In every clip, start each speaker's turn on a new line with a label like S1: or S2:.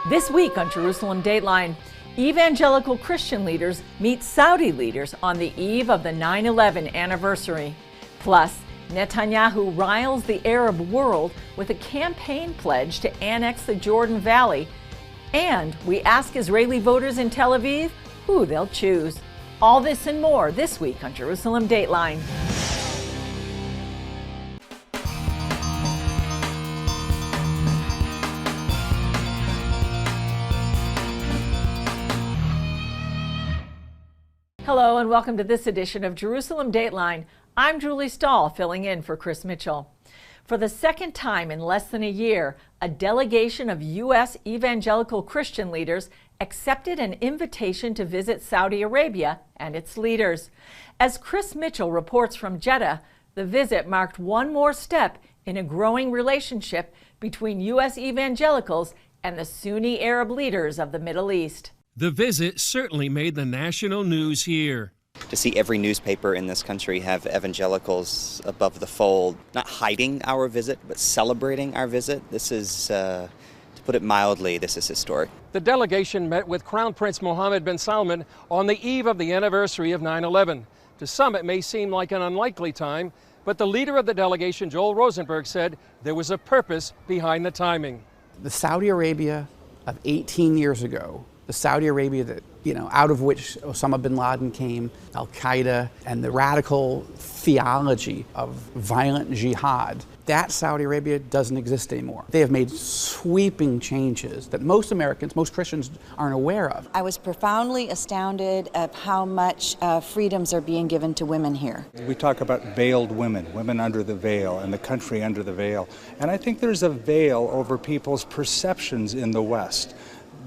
S1: This week on Jerusalem Dateline, evangelical Christian leaders meet Saudi leaders on the eve of the 9/11 anniversary. Plus, Netanyahu riles the Arab world with a campaign pledge to annex the Jordan Valley. And we ask Israeli voters in Tel Aviv who they'll choose. All this and more this week on Jerusalem Dateline. Hello and welcome to this edition of Jerusalem Dateline. I'm Julie Stahl, filling in for Chris Mitchell. For the second time in less than a year, a delegation of U.S. evangelical Christian leaders accepted an invitation to visit Saudi Arabia and its leaders. As Chris Mitchell reports from Jeddah, the visit marked one more step in a growing relationship between U.S. evangelicals and the Sunni Arab leaders of the Middle East.
S2: The visit certainly made the national news here.
S3: To see every newspaper in this country have evangelicals above the fold, not hiding our visit, but celebrating our visit, this is, to put it mildly, this is historic.
S4: The delegation met with Crown Prince Mohammed bin Salman on the eve of the anniversary of 9/11. To some, it may seem like an unlikely time, but the leader of the delegation, Joel Rosenberg, said there was a purpose behind the timing.
S5: The Saudi Arabia of 18 years ago, the Saudi Arabia that, out of which Osama bin Laden came, Al-Qaeda, and the radical theology of violent jihad, that Saudi Arabia doesn't exist anymore. They have made sweeping changes that most Americans, most Christians aren't aware of.
S6: I was profoundly astounded of how much freedoms are being given to women here.
S7: We talk about veiled women, women under the veil, and the country under the veil. And I think there's a veil over people's perceptions in the West.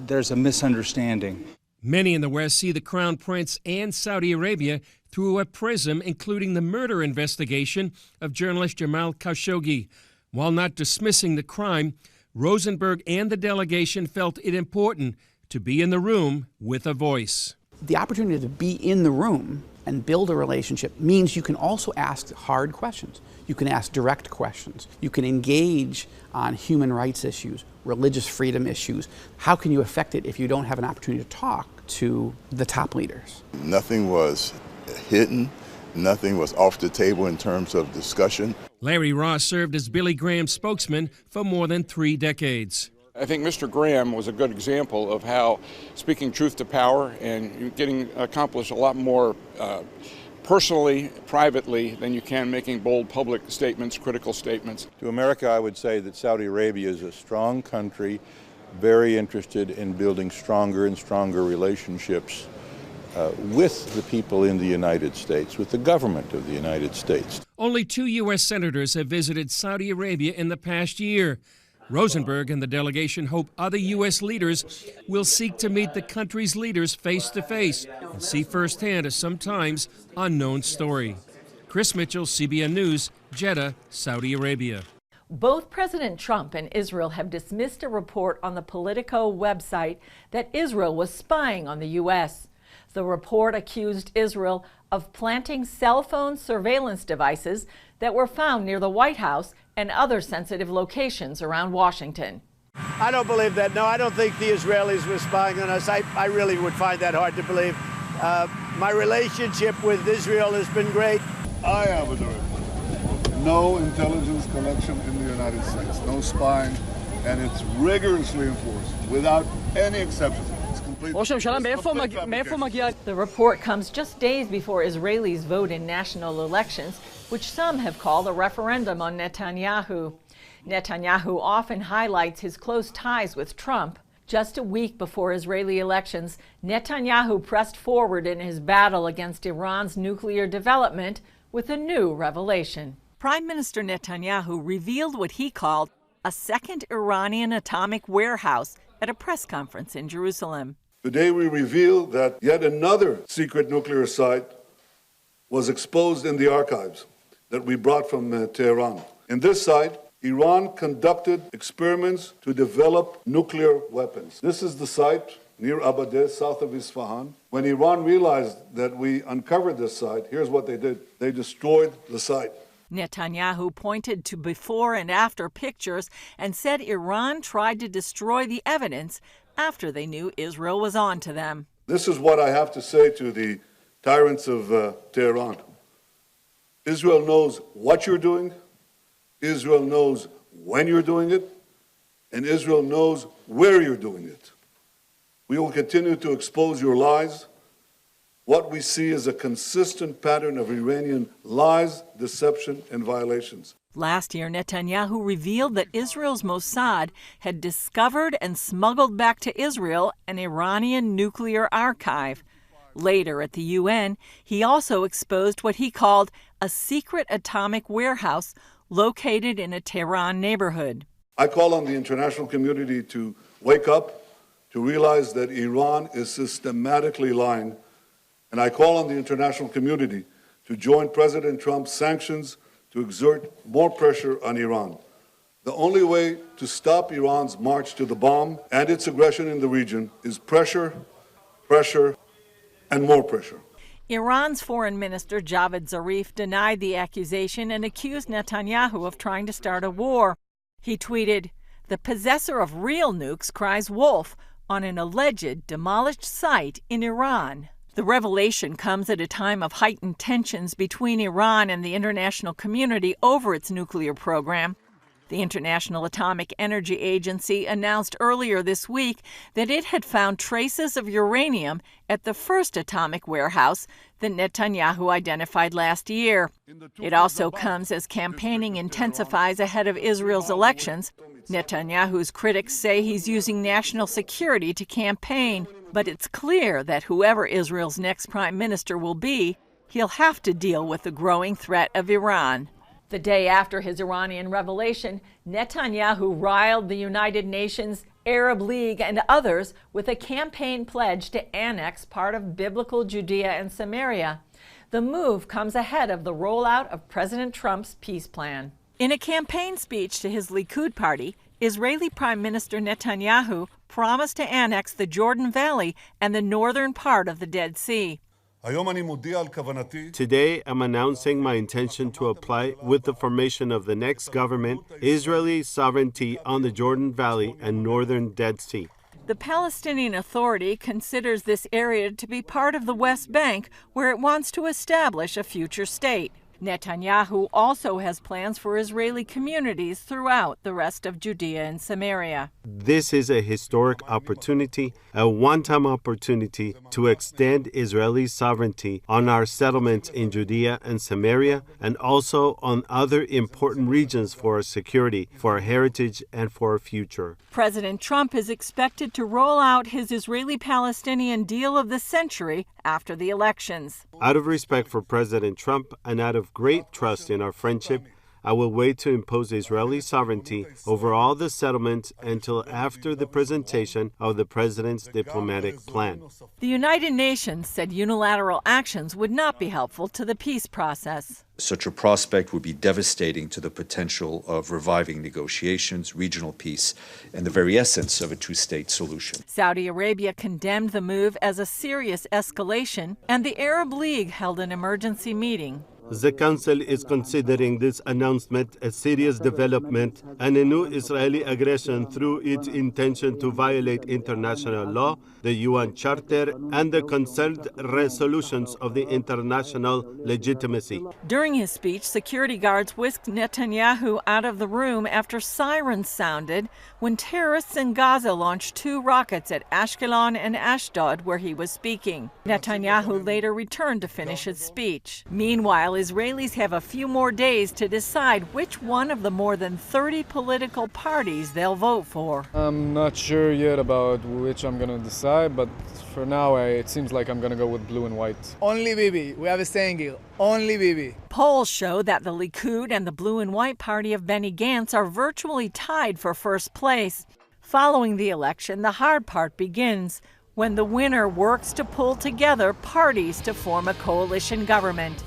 S7: There's a misunderstanding.
S2: Many in the West see the Crown Prince and Saudi Arabia through a prism including the murder investigation of journalist Jamal Khashoggi. While not dismissing the crime, Rosenberg and the delegation felt it important to be in the room with a voice.
S5: The opportunity to be in the room and build a relationship means you can also ask hard questions. You can ask direct questions. You can engage on human rights issues, religious freedom issues. How can you affect it if you don't have an opportunity to talk to the top leaders?
S8: Nothing was hidden. Nothing was off the table in terms of discussion.
S2: Larry Ross served as Billy Graham's spokesman for more than 3 decades.
S9: I think Mr. Graham was a good example of how speaking truth to power and getting accomplished a lot more personally, privately, than you can making bold public statements, critical statements.
S8: To America, I would say that Saudi Arabia is a strong country, very interested in building stronger and stronger relationships with the people in the United States, with the government of the United States.
S2: Only 2 U.S. senators have visited Saudi Arabia in the past year. Rosenberg and the delegation hope other U.S. leaders will seek to meet the country's leaders face to face and see firsthand a sometimes unknown story. Chris Mitchell, CBN News, Jeddah, Saudi Arabia.
S1: Both President Trump and Israel have dismissed a report on the Politico website that Israel was spying on the U.S. The report accused Israel of planting cell phone surveillance devices that were found near the White House and other sensitive locations around Washington.
S10: I don't believe that. No, I don't think the Israelis were spying on us. I really would find that hard to believe. My relationship with Israel has been great.
S11: I have a report. No intelligence collection in the United States, no spying, and it's rigorously enforced without any exception.
S1: The report comes just days before Israelis vote in national elections, which some have called a referendum on Netanyahu. Netanyahu often highlights his close ties with Trump. Just a week before Israeli elections, Netanyahu pressed forward in his battle against Iran's nuclear development with a new revelation. Prime Minister Netanyahu revealed what he called a second Iranian atomic warehouse at a press conference in Jerusalem.
S11: Today we reveal that yet another secret nuclear site was exposed in the archives that we brought from Tehran. In this site, Iran conducted experiments to develop nuclear weapons. This is the site near Abadeh, south of Isfahan. When Iran realized that we uncovered this site, here's what they did. They destroyed the site.
S1: Netanyahu pointed to before and after pictures and said Iran tried to destroy the evidence after they knew Israel was on to them.
S11: This is what I have to say to the tyrants of Tehran. Israel knows what you're doing, Israel knows when you're doing it, and Israel knows where you're doing it. We will continue to expose your lies. What we see is a consistent pattern of Iranian lies, deception, and violations.
S1: Last year, Netanyahu revealed that Israel's Mossad had discovered and smuggled back to Israel an Iranian nuclear archive. Later at the UN, he also exposed what he called a secret atomic warehouse located in a Tehran neighborhood.
S11: I call on the international community to wake up, to realize that Iran is systematically lying, and I call on the international community to join President Trump's sanctions to exert more pressure on Iran. The only way to stop Iran's march to the bomb and its aggression in the region is pressure, pressure, and more pressure.
S1: Iran's foreign minister Javad Zarif denied the accusation and accused Netanyahu of trying to start a war. He tweeted, "The possessor of real nukes cries wolf," on an alleged demolished site in Iran. The revelation comes at a time of heightened tensions between Iran and the international community over its nuclear program. The International Atomic Energy Agency announced earlier this week that it had found traces of uranium at the first atomic warehouse that Netanyahu identified last year. It also comes as campaigning intensifies ahead of Israel's elections. Netanyahu's critics say he's using national security to campaign, but it's clear that whoever Israel's next prime minister will be, he'll have to deal with the growing threat of Iran. The day after his Iranian revelation, Netanyahu riled the United Nations, Arab League, and others with a campaign pledge to annex part of biblical Judea and Samaria. The move comes ahead of the rollout of President Trump's peace plan. In a campaign speech to his Likud party, Israeli Prime Minister Netanyahu promised to annex the Jordan Valley and the northern part of the Dead Sea.
S12: Today, I'm announcing my intention to apply, with the formation of the next government, Israeli sovereignty on the Jordan Valley and northern Dead Sea.
S1: The Palestinian Authority considers this area to be part of the West Bank, where it wants to establish a future state. Netanyahu also has plans for Israeli communities throughout the rest of Judea and Samaria.
S12: This is a historic opportunity, a one-time opportunity to extend Israeli sovereignty on our settlements in Judea and Samaria, and also on other important regions for our security, for our heritage, and for our future.
S1: President Trump is expected to roll out his Israeli-Palestinian deal of the century after the elections.
S12: Out of respect for President Trump and out of great trust in our friendship, I will wait to impose Israeli sovereignty over all the settlements until after the presentation of the president's diplomatic plan.
S1: The United Nations said unilateral actions would not be helpful to the peace process.
S13: Such a prospect would be devastating to the potential of reviving negotiations, regional peace, and the very essence of a two-state solution.
S1: Saudi Arabia condemned the move as a serious escalation, and the Arab League held an emergency meeting.
S12: The Council is considering this announcement a serious development and a new Israeli aggression through its intention to violate international law, the UN Charter, and the concerned resolutions of the international legitimacy.
S1: During his speech, security guards whisked Netanyahu out of the room after sirens sounded when terrorists in Gaza launched 2 rockets at Ashkelon and Ashdod, where he was speaking. Netanyahu later returned to finish his speech. Meanwhile, Israelis have a few more days to decide which one of the more than 30 political parties they'll vote for.
S14: I'm not sure yet about which I'm going to decide, but for now it seems like I'm going to go with blue and white.
S15: Only Bibi. We have a saying here. Only Bibi.
S1: Polls show that the Likud and the blue and white party of Benny Gantz are virtually tied for first place. Following the election, the hard part begins, when the winner works to pull together parties to form a coalition government.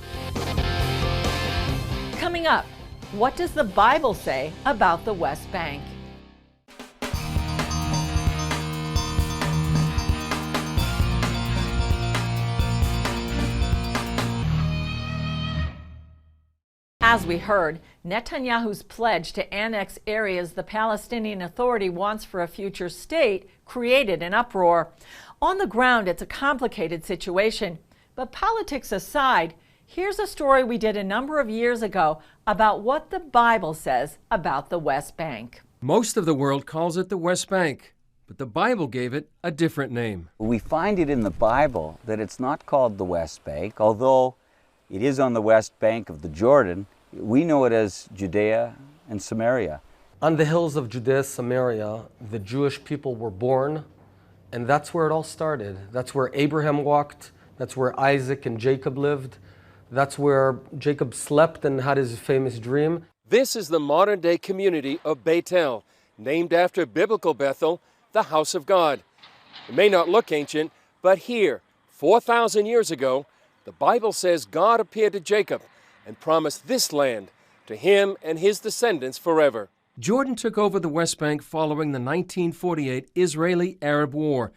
S1: Coming up, what does the Bible say about the West Bank? As we heard, Netanyahu's pledge to annex areas the Palestinian Authority wants for a future state created an uproar. On the ground, it's a complicated situation. But politics aside, here's a story we did a number of years ago about what the Bible says about the West Bank.
S2: Most of the world calls it the West Bank, but the Bible gave it a different name.
S16: We find it in the Bible that it's not called the West Bank, although it is on the west bank of the Jordan. We know it as Judea and Samaria.
S17: On the hills of Judea, Samaria, the Jewish people were born, and that's where it all started. That's where Abraham walked, that's where Isaac and Jacob lived, that's where Jacob slept and had his famous dream.
S4: This is the modern-day community of Beit-El, named after biblical Bethel, the house of God. It may not look ancient, but here, 4,000 years ago, the Bible says God appeared to Jacob and promised this land to him and his descendants forever.
S2: Jordan took over the West Bank following the 1948 Israeli-Arab War.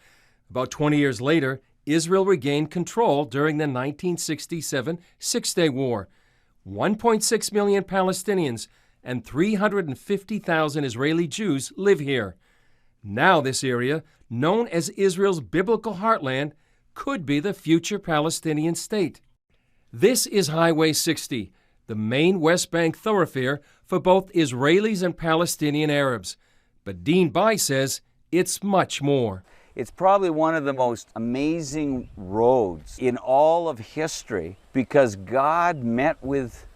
S2: About 20 years later, Israel regained control during the 1967 Six-Day War. 1.6 million Palestinians and 350,000 Israeli Jews live here. Now this area, known as Israel's biblical heartland, could be the future Palestinian state. This is Highway 60, the main West Bank thoroughfare for both Israelis and Palestinian Arabs. But Dean Bai says it's much more.
S16: It's probably one of the most amazing roads in all of history because God met with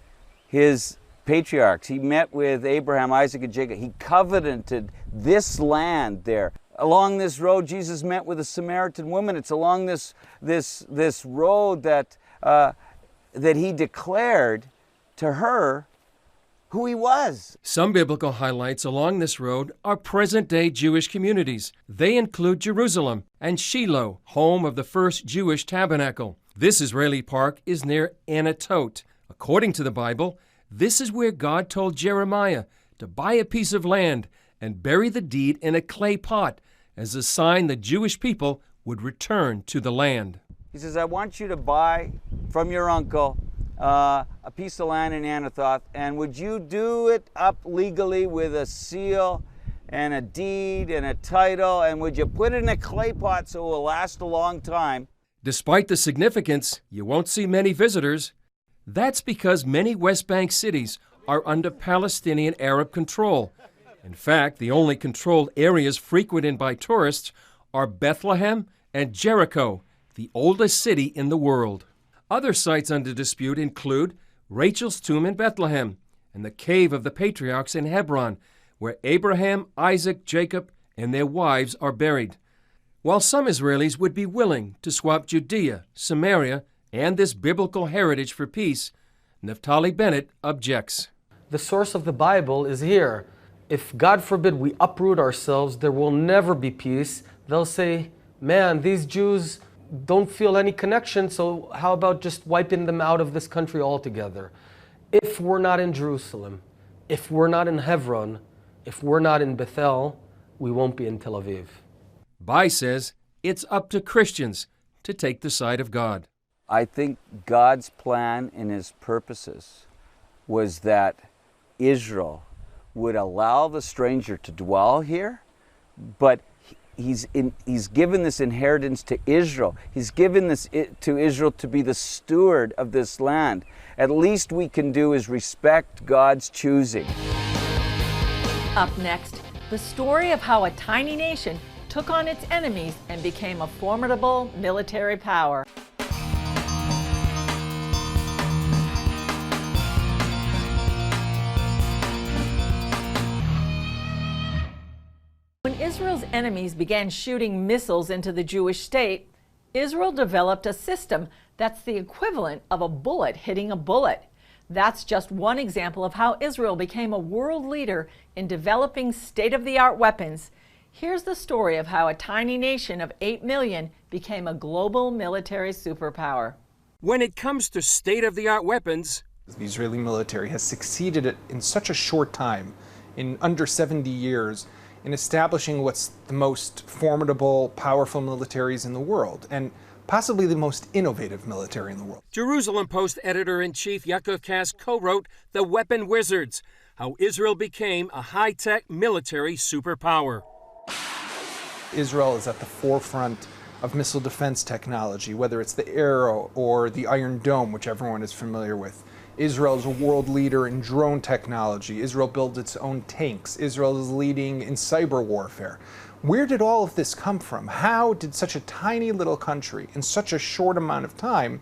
S16: his patriarchs. He met with Abraham, Isaac, and Jacob. He covenanted this land there. Along this road, Jesus met with a Samaritan woman. It's along this road that he declared to her who he was.
S2: Some biblical highlights along this road are present-day Jewish communities. They include Jerusalem and Shiloh, home of the first Jewish tabernacle. This Israeli park is near Anatot. According to the Bible, this is where God told Jeremiah to buy a piece of land and bury the deed in a clay pot as a sign the Jewish people would return to the land.
S16: He says, I want you to buy from your uncle a piece of land in Anathoth, and would you do it up legally with a seal and a deed and a title, and would you put it in a clay pot so it will last a long time?
S2: Despite the significance, you won't see many visitors. That's because many West Bank cities are under Palestinian Arab control. In fact, the only controlled areas frequented by tourists are Bethlehem and Jericho, the oldest city in the world. Other sites under dispute include Rachel's tomb in Bethlehem and the cave of the patriarchs in Hebron, where Abraham, Isaac, Jacob, and their wives are buried. While some Israelis would be willing to swap Judea, Samaria, and this biblical heritage for peace, Naftali Bennett objects.
S17: The source of the Bible is here. If, God forbid, we uproot ourselves, there will never be peace. They'll say, man, these Jews don't feel any connection, so how about just wiping them out of this country altogether? If we're not in Jerusalem, if we're not in Hebron, if we're not in Bethel, we won't be in Tel Aviv.
S2: Bai says it's up to Christians to take the side of God.
S16: I think God's plan and his purposes was that Israel would allow the stranger to dwell here, but he's given this inheritance to Israel. He's given this to Israel to be the steward of this land. At least we can do is respect God's choosing.
S1: Up next, the story of how a tiny nation took on its enemies and became a formidable military power. When Israel's enemies began shooting missiles into the Jewish state, Israel developed a system that's the equivalent of a bullet hitting a bullet. That's just one example of how Israel became a world leader in developing state-of-the-art weapons. Here's the story of how a tiny nation of 8 million became a global military superpower.
S2: When it comes to state-of-the-art weapons,
S18: the Israeli military has succeeded in such a short time, in under 70 years, in establishing what's the most formidable, powerful militaries in the world. And possibly the most innovative military in the world.
S2: Jerusalem Post editor-in-chief Yaakov Kass co-wrote The Weapon Wizards, How Israel Became a High-Tech Military Superpower.
S18: Israel is at the forefront of missile defense technology, whether it's the Arrow or the Iron Dome, which everyone is familiar with. Israel is a world leader in drone technology. Israel builds its own tanks. Israel is leading in cyber warfare. Where did all of this come from? How did such a tiny little country in such a short amount of time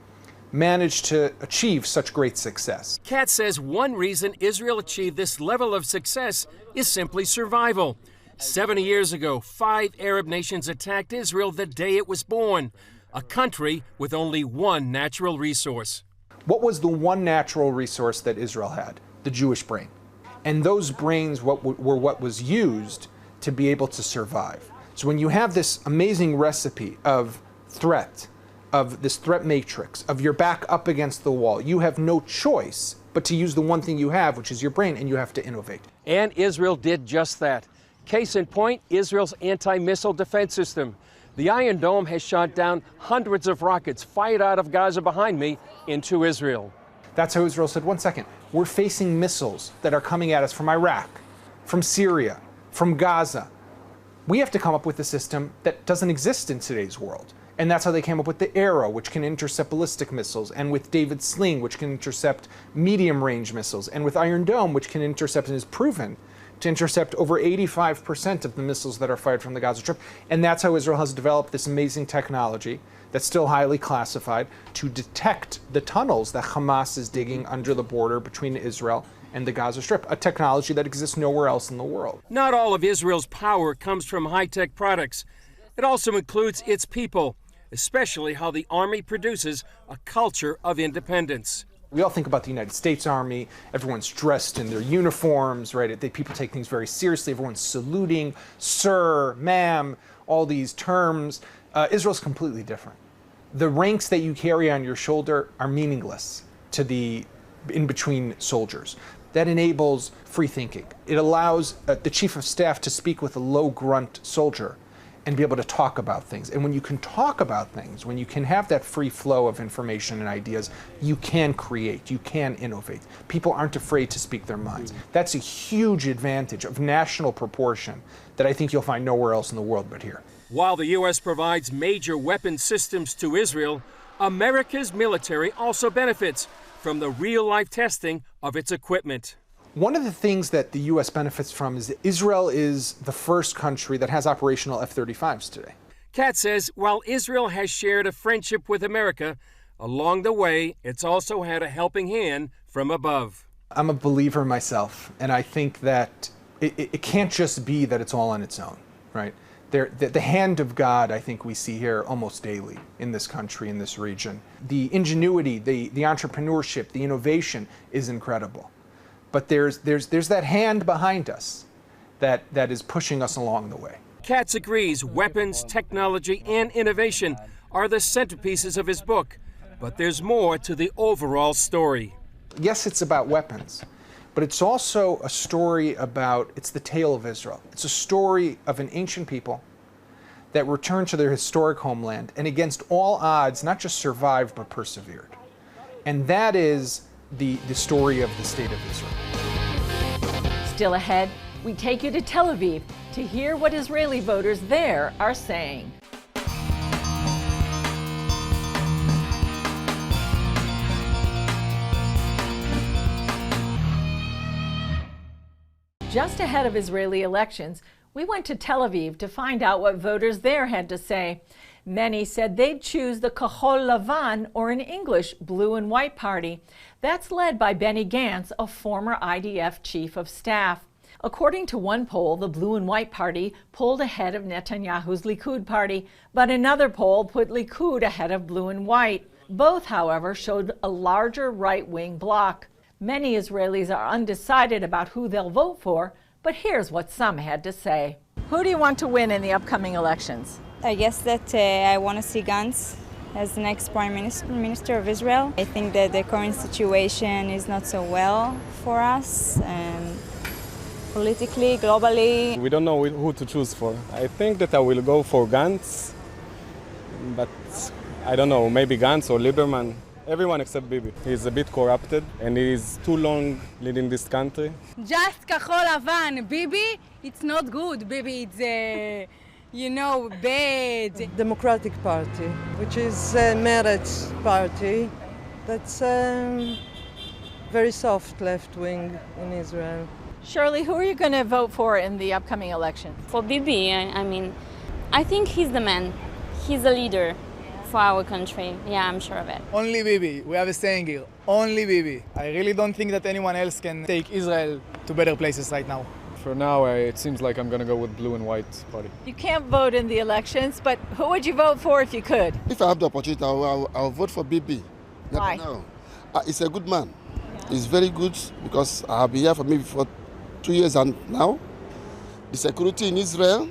S18: manage to achieve such great success?
S2: Katz says one reason Israel achieved this level of success is simply survival. 70 years ago, 5 Arab nations attacked Israel the day it was born, a country with only one natural resource.
S18: What was the one natural resource that Israel had? The Jewish brain. And those brains were what was used to be able to survive. So when you have this amazing recipe of threat, of this threat matrix, of your back up against the wall, you have no choice but to use the one thing you have, which is your brain, and you have to innovate.
S2: And Israel did just that. Case in point, Israel's anti-missile defense system. The Iron Dome has shot down hundreds of rockets fired out of Gaza behind me into Israel.
S18: That's how Israel said, 1 second, we're facing missiles that are coming at us from Iraq, from Syria, from Gaza. We have to come up with a system that doesn't exist in today's world. And that's how they came up with the Arrow, which can intercept ballistic missiles, and with David's Sling, which can intercept medium-range missiles, and with Iron Dome, which can intercept and is proven to intercept over 85% of the missiles that are fired from the Gaza Strip. And that's how Israel has developed this amazing technology that's still highly classified to detect the tunnels that Hamas is digging under the border between Israel and the Gaza Strip, a technology that exists nowhere else in the world.
S2: Not all of Israel's power comes from high-tech products. It also includes its people, especially how the army produces a culture of independence.
S18: We all think about the United States Army. Everyone's dressed in their uniforms, right? People take things very seriously. Everyone's saluting, sir, ma'am, all these terms. Israel's completely different. The ranks that you carry on your shoulder are meaningless to the in-between soldiers. That enables free thinking. It allows the chief of staff to speak with a low grunt soldier and be able to talk about things. And when you can talk about things, when you can have that free flow of information and ideas, you can create, you can innovate. People aren't afraid to speak their minds. That's a huge advantage of national proportion that I think you'll find nowhere else in the world but here.
S2: While the U.S. provides major weapon systems to Israel, America's military also benefits from the real-life testing of its equipment.
S18: One of the things that the U.S. benefits from is that Israel is the first country that has operational F-35s today.
S2: Katz says while Israel has shared a friendship with America, along the way, it's also had a helping hand from above.
S18: I'm a believer myself, and I think that it can't just be that it's all on its own, right? The hand of God, I think we see here almost daily in this country, in this region. The ingenuity, the entrepreneurship, the innovation is incredible. But there's that hand behind us that is pushing us along the way.
S2: Katz agrees weapons, technology, and innovation are the centerpieces of his book, but there's more to the overall story.
S18: Yes, it's about weapons, but it's also a story about, it's the tale of Israel. It's a story of an ancient people that returned to their historic homeland and against all odds, not just survived, but persevered. And that is the story of the state of Israel.
S1: Still ahead, we take you to Tel Aviv to hear what Israeli voters there are saying. Just ahead of Israeli elections, we went to Tel Aviv to find out what voters there had to say. Many said they'd choose the Kahol Lavan, or in English, Blue and White Party. That's led by Benny Gantz, a former IDF chief of staff. According to one poll, the Blue and White Party pulled ahead of Netanyahu's Likud party, but another poll put Likud ahead of Blue and White. Both, however, showed a larger right-wing bloc. Many Israelis are undecided about who they'll vote for, but here's what some had to say. Who do you want to win in the upcoming elections?
S19: I guess that I want to see Gantz as the next Prime Minister of Israel. I think that the current situation is not so well for us, politically, globally.
S20: We don't know who to choose for. I think that I will go for Gantz, but
S14: I don't know, maybe Gantz or Lieberman. Everyone except Bibi. He's a bit corrupted and he's too long leading this country.
S20: Just Kahol Lavan. Bibi, it's not good. Bibi, it's, bad.
S21: Democratic Party, which is Meretz party. That's very soft left wing in Israel.
S1: Shirley, who are you going to vote for in the upcoming election?
S22: For Bibi, I think he's the man. He's a leader for our country. Yeah, I'm sure of it.
S15: Only Bibi. We have a saying here. Only Bibi. I really don't think that anyone else can take Israel to better places right now.
S14: For now, it seems like I'm going to go with blue and white party.
S1: You can't vote in the elections, but who would you vote for if you could?
S23: If I have the opportunity, I'll vote for Bibi.
S1: Why?
S23: He's a good man. He's very good because I've been here for maybe for 2 years and now. The security in Israel,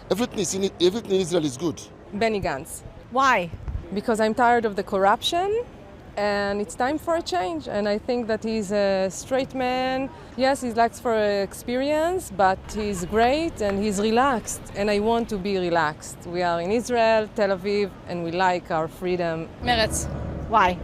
S23: everything in Israel is good.
S24: Benny Gantz.
S1: Why?
S24: Because I'm tired of the corruption and it's time for a change. And I think that he's a straight man. Yes, he lacks for experience, but he's great and he's relaxed. And I want to be relaxed. We are in Israel, Tel Aviv, and we like our freedom.
S20: Meretz.
S1: Why?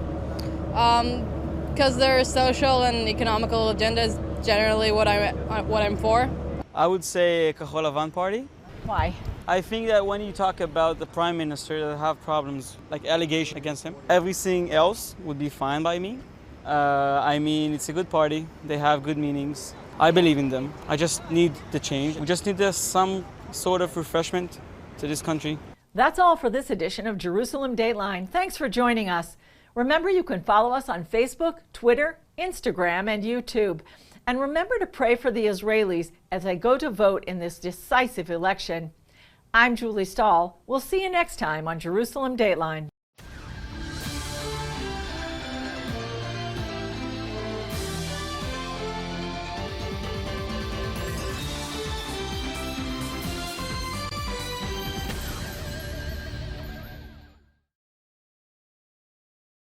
S20: Because their social and economical agenda is generally what I'm for.
S25: I would say Kahol Lavan party.
S1: Why?
S25: I think that when you talk about the prime minister that have problems, like allegation against him, everything else would be fine by me. It's a good party. They have good meanings. I believe in them. I just need the change. We just need some sort of refreshment to this country.
S1: That's all for this edition of Jerusalem Dateline. Thanks for joining us. Remember, you can follow us on Facebook, Twitter, Instagram, and YouTube. And remember to pray for the Israelis as they go to vote in this decisive election. I'm Julie Stahl. We'll see you next time on Jerusalem Dateline.